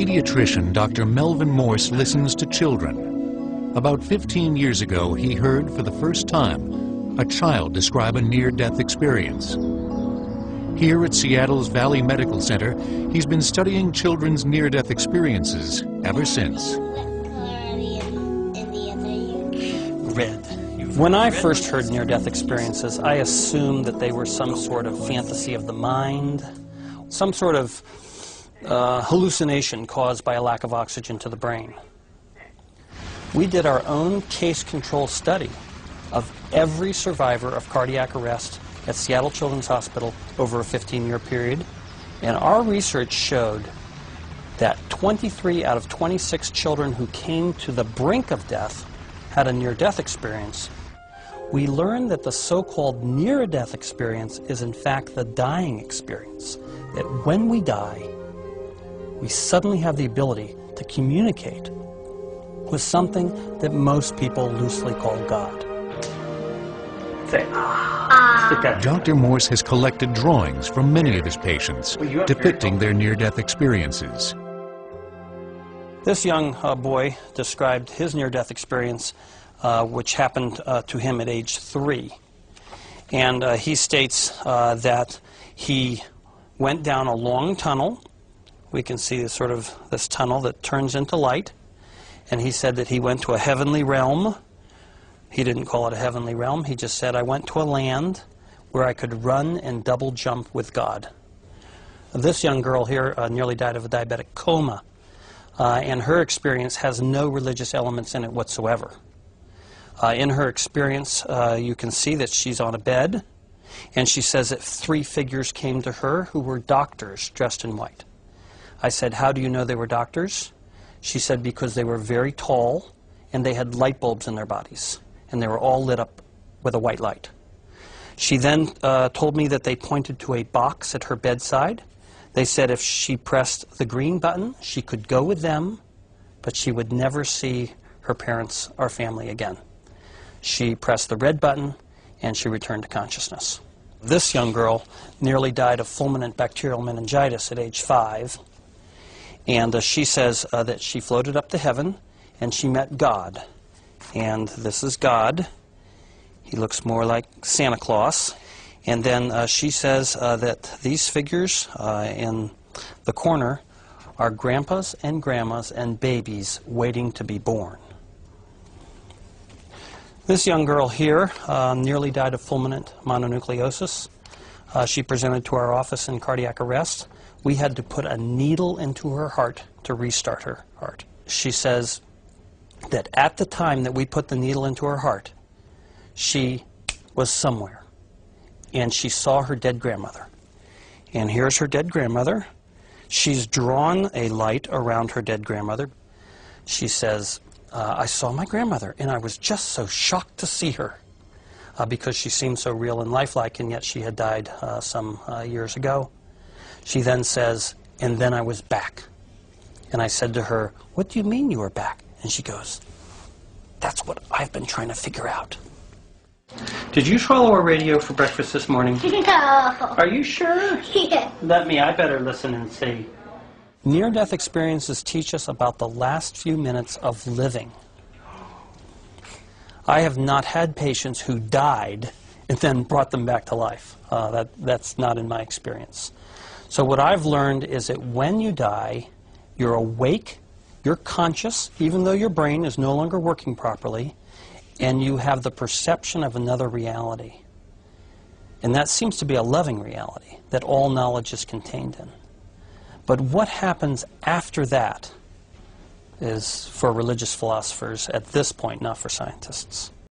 Pediatrician Dr. Melvin Morse listens to children. About 15 years ago, he heard for the first time a child describe a near-death experience. Here at Seattle's Valley Medical Center, he's been studying children's near-death experiences ever since. When I first heard near-death experiences, I assumed that they were some sort of fantasy of the mind, some sort of hallucination caused by a lack of oxygen to the brain. We did our own case control study of every survivor of cardiac arrest at Seattle Children's Hospital over a 15-year period, and our research showed that 23 out of 26 children who came to the brink of death had a near-death experience. We learned that the so-called near-death experience is in fact the dying experience, that when we die, we suddenly have the ability to communicate with something that most people loosely call God. Say, Dr. Morse has collected drawings from many of his patients depicting their near-death experiences. This young boy described his near-death experience, which happened to him at age 3. And he states that he went down a long tunnel. We can see sort of this tunnel that turns into light. And he said that he went to a heavenly realm. He didn't call it a heavenly realm. He just said, I went to a land where I could run and double jump with God. This young girl here nearly died of a diabetic coma. And her experience has no religious elements in it whatsoever. In her experience, you can see that she's on a bed, and she says that 3 figures came to her who were doctors dressed in white. I said, how do you know they were doctors? She said, because they were very tall, and they had light bulbs in their bodies, and they were all lit up with a white light. She then told me that they pointed to a box at her bedside. They said if she pressed the green button, she could go with them, but she would never see her parents or family again. She pressed the red button, and she returned to consciousness. This young girl nearly died of fulminant bacterial meningitis at age 5, and she says that she floated up to heaven, and she met God. And this is God. He looks more like Santa Claus. And then she says that these figures in the corner are grandpas and grandmas and babies waiting to be born. This young girl here nearly died of fulminant mononucleosis. She presented to our office in cardiac arrest. We had to put a needle into her heart to restart her heart. She says that at the time that we put the needle into her heart, she was somewhere, and she saw her dead grandmother. And here's her dead grandmother. She's drawn a light around her dead grandmother. She says, I saw my grandmother, and I was just so shocked to see her because she seemed so real and lifelike, and yet she had died some years ago. She then says, and then I was back. And I said to her, what do you mean you were back? And she goes, that's what I've been trying to figure out. Did you swallow a radio for breakfast this morning? No. Are you sure? Yeah. I better listen and see. Near-death experiences teach us about the last few minutes of living. I have not had patients who died and then brought them back to life. That's not in my experience. So what I've learned is that when you die, you're awake, you're conscious, even though your brain is no longer working properly, and you have the perception of another reality. And that seems to be a loving reality that all knowledge is contained in. But what happens after that is for religious philosophers at this point, not for scientists.